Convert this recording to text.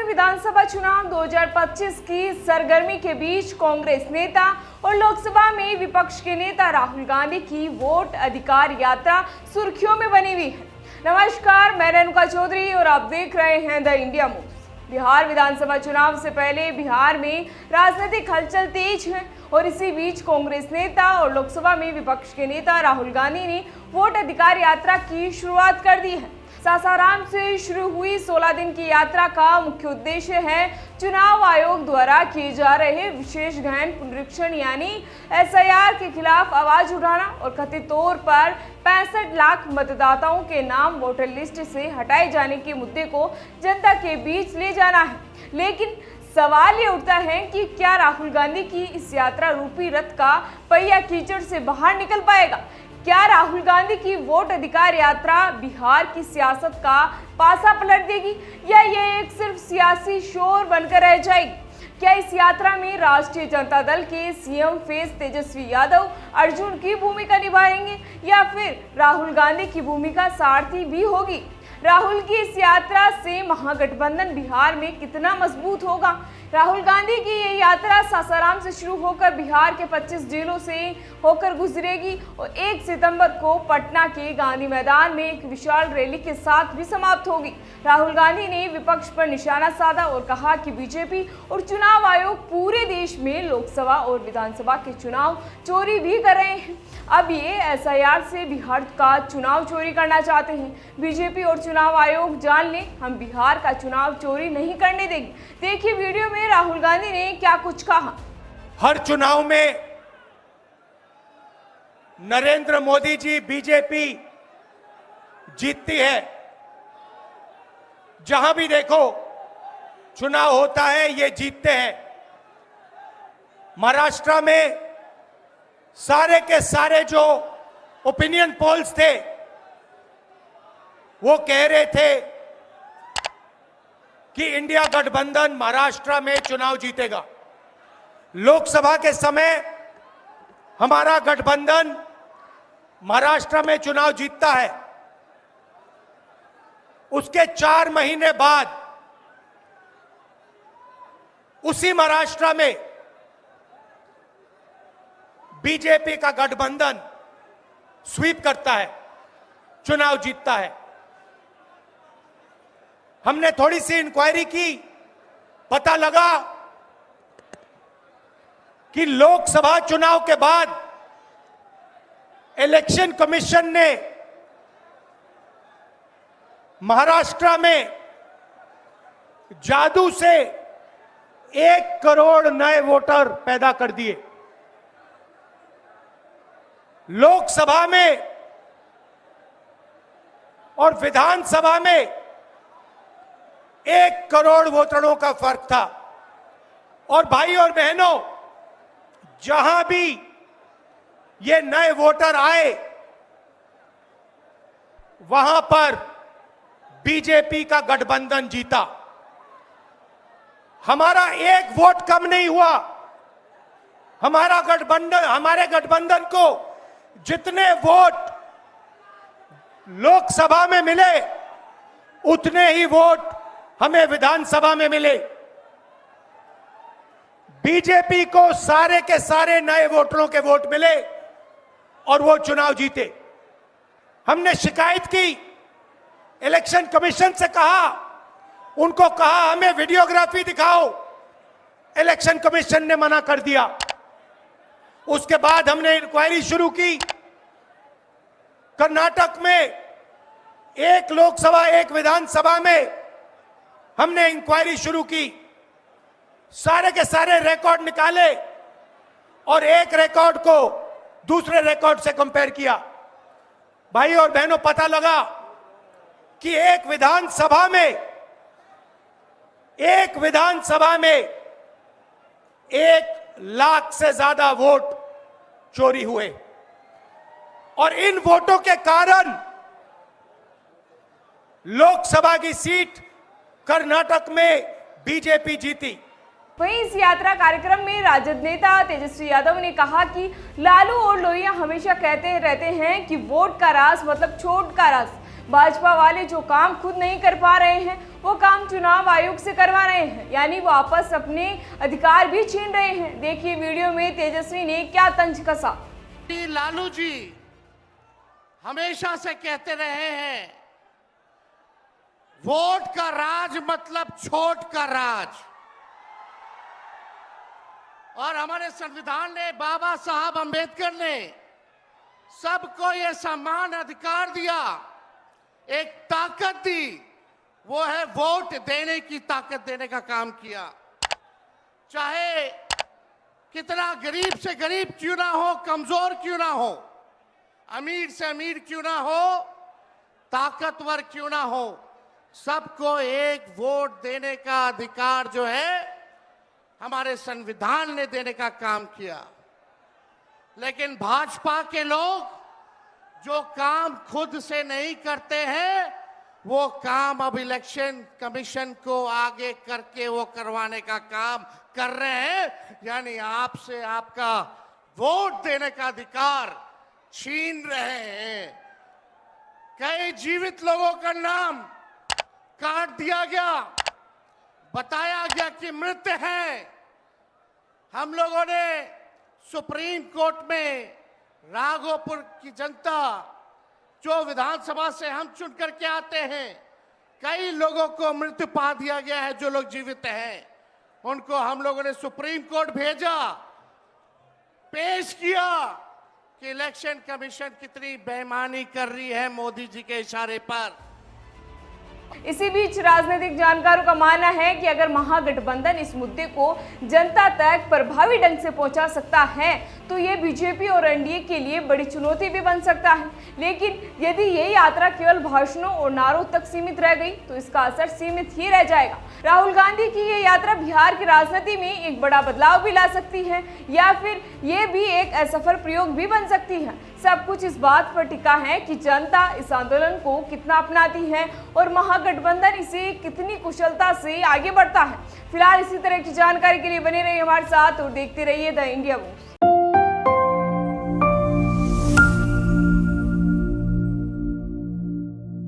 विधानसभा चुनाव 2025 की सरगर्मी के बीच कांग्रेस नेता और लोकसभा में विपक्ष के नेता राहुल गांधी की वोट अधिकार यात्रा सुर्खियों में बनी हुई है। नमस्कार, मैं रेणुका चौधरी और आप देख रहे हैं द इंडिया मूव्स। बिहार विधानसभा चुनाव से पहले बिहार में राजनीतिक हलचल तेज है और इसी बीच कांग्रेस नेता और लोकसभा में विपक्ष के नेता राहुल गांधी ने वोट अधिकार यात्रा की शुरुआत कर दी है। सासाराम से शुरू हुई 16 दिन की यात्रा का मुख्य उद्देश्य है चुनाव आयोग द्वारा किए जा रहे विशेष गहन पुनरीक्षण यानी SIR के खिलाफ आवाज उठाना और कथित तौर पर 65 लाख मतदाताओं के नाम वोटर लिस्ट से हटाए जाने के मुद्दे को जनता के बीच ले जाना है। लेकिन सवाल ये उठता है कि क्या राहुल गांधी की इस यात्रा रूपी रथ का पहिया कीचड़ से बाहर निकल पाएगा? क्या राहुल गांधी की वोट अधिकार यात्रा बिहार की सियासत का पासा पलट देगी या ये एक सिर्फ सियासी शोर बनकर रह जाएगी? क्या इस यात्रा में राष्ट्रीय जनता दल के CM फेस तेजस्वी यादव अर्जुन की भूमिका निभाएंगे या फिर राहुल गांधी की भूमिका सारथी भी होगी? राहुल की इस यात्रा से महागठबंधन बिहार में कितना मजबूत होगा? राहुल गांधी की ये यात्रा सासाराम से शुरू होकर बिहार के 25 जिलों से होकर गुजरेगी और 1 सितंबर को पटना के गांधी मैदान में एक विशाल रैली के साथ भी समाप्त होगी। राहुल गांधी ने विपक्ष पर निशाना साधा और कहा कि बीजेपी और चुनाव आयोग पूरे देश में लोकसभा और विधानसभा के चुनाव चोरी भी कर रहे हैं। अब ये SIR से बिहार का चुनाव चोरी करना चाहते हैं। बीजेपी और चुनाव आयोग जान ले, हम बिहार का चुनाव चोरी नहीं करने देंगे। देखिए वीडियो में राहुल गांधी ने क्या कुछ कहा। हर चुनाव में नरेंद्र मोदी जी बीजेपी जीतती है। जहां भी देखो चुनाव होता है ये जीतते हैं। महाराष्ट्र में सारे के सारे जो ओपिनियन पोल्स थे वो कह रहे थे कि इंडिया गठबंधन महाराष्ट्र में चुनाव जीतेगा। लोकसभा के समय हमारा गठबंधन महाराष्ट्र में चुनाव जीतता है। उसके 4 महीने बाद उसी महाराष्ट्र में बीजेपी का गठबंधन स्वीप करता है, चुनाव जीतता है। हमने थोड़ी सी इंक्वायरी की, पता लगा कि लोकसभा चुनाव के बाद इलेक्शन कमीशन ने महाराष्ट्र में जादू से 1 करोड़ नए वोटर पैदा कर दिए। लोकसभा में और विधानसभा में 1 करोड़ वोटरों का फर्क था। और भाई और बहनों, जहां भी ये नए वोटर आए वहां पर बीजेपी का गठबंधन जीता। हमारा 1 वोट कम नहीं हुआ। हमारे गठबंधन को जितने वोट लोकसभा में मिले उतने ही वोट हमें विधानसभा में मिले। बीजेपी को सारे के सारे नए वोटरों के वोट मिले और वो चुनाव जीते। हमने शिकायत की, इलेक्शन कमीशन से कहा, उनको कहा हमें वीडियोग्राफी दिखाओ। इलेक्शन कमीशन ने मना कर दिया। उसके बाद हमने इंक्वायरी शुरू की। कर्नाटक में 1 लोकसभा 1 विधानसभा में हमने इंक्वायरी शुरू की। सारे के सारे रिकॉर्ड निकाले और एक रिकॉर्ड को दूसरे रिकॉर्ड से कंपेयर किया। भाई और बहनों, पता लगा कि एक विधानसभा में 1 लाख से ज्यादा वोट चोरी हुए और इन वोटों के कारण लोकसभा की सीट कर्नाटक में बीजेपी जीती। वहीं इस यात्रा कार्यक्रम में राजद नेता तेजस्वी यादव ने कहा कि लालू और लोहिया हमेशा कहते रहते हैं कि वोट का राज मतलब छोट का राज। भाजपा वाले जो काम खुद नहीं कर पा रहे हैं वो काम चुनाव आयोग से करवा रहे हैं, यानी वो आपस अपने अधिकार भी छीन रहे हैं। देखिए वीडियो में तेजस्वी ने क्या तंज कसा। लालू जी हमेशा से कहते रहे हैं वोट का राज मतलब छोट का राज, और हमारे संविधान ने, बाबा साहब अंबेडकर ने सबको ये समान अधिकार दिया, एक ताकत दी, वो है वोट देने की ताकत देने का काम किया। चाहे कितना गरीब से गरीब क्यों ना हो, कमजोर क्यों ना हो, अमीर से अमीर क्यों ना हो, ताकतवर क्यों ना हो, सबको एक वोट देने का अधिकार जो है हमारे संविधान ने देने का काम किया। लेकिन भाजपा के लोग जो काम खुद से नहीं करते हैं वो काम अब इलेक्शन कमीशन को आगे करके वो करवाने का काम कर रहे हैं, यानी आपसे आपका वोट देने का अधिकार छीन रहे हैं। कई जीवित लोगों का नाम काट दिया गया, बताया गया कि मृत हैं। हम लोगों ने सुप्रीम कोर्ट में राघोपुर की जनता, जो विधानसभा से हम चुन करके आते हैं, कई लोगों को मृत्यु पा दिया गया है। जो लोग जीवित हैं उनको हम लोगों ने सुप्रीम कोर्ट भेजा, पेश किया कि इलेक्शन कमीशन कितनी बेईमानी कर रही है मोदी जी के इशारे पर। इसी बीच राजनीतिक जानकारों का मानना है कि अगर महागठबंधन इस मुद्दे को जनता तक प्रभावी ढंग से पहुंचा सकता है तो ये बीजेपी और एनडीए के लिए बड़ी चुनौती भी बन सकता है। लेकिन यदि ये यात्रा केवल भाषणों और नारों तक सीमित रह गई तो इसका असर सीमित ही रह जाएगा। राहुल गांधी की ये यात्रा बिहार की राजनीति में एक बड़ा बदलाव भी ला सकती है या फिर ये भी एक असफल प्रयोग भी बन सकती है। सब कुछ इस बात पर टिका है कि जनता इस आंदोलन को कितना अपनाती है और महागठबंधन इसे कितनी कुशलता से आगे बढ़ता है। फिलहाल इसी तरह की जानकारी के लिए बने रहिए हमारे साथ और देखते रहिए द इंडिया न्यूज़।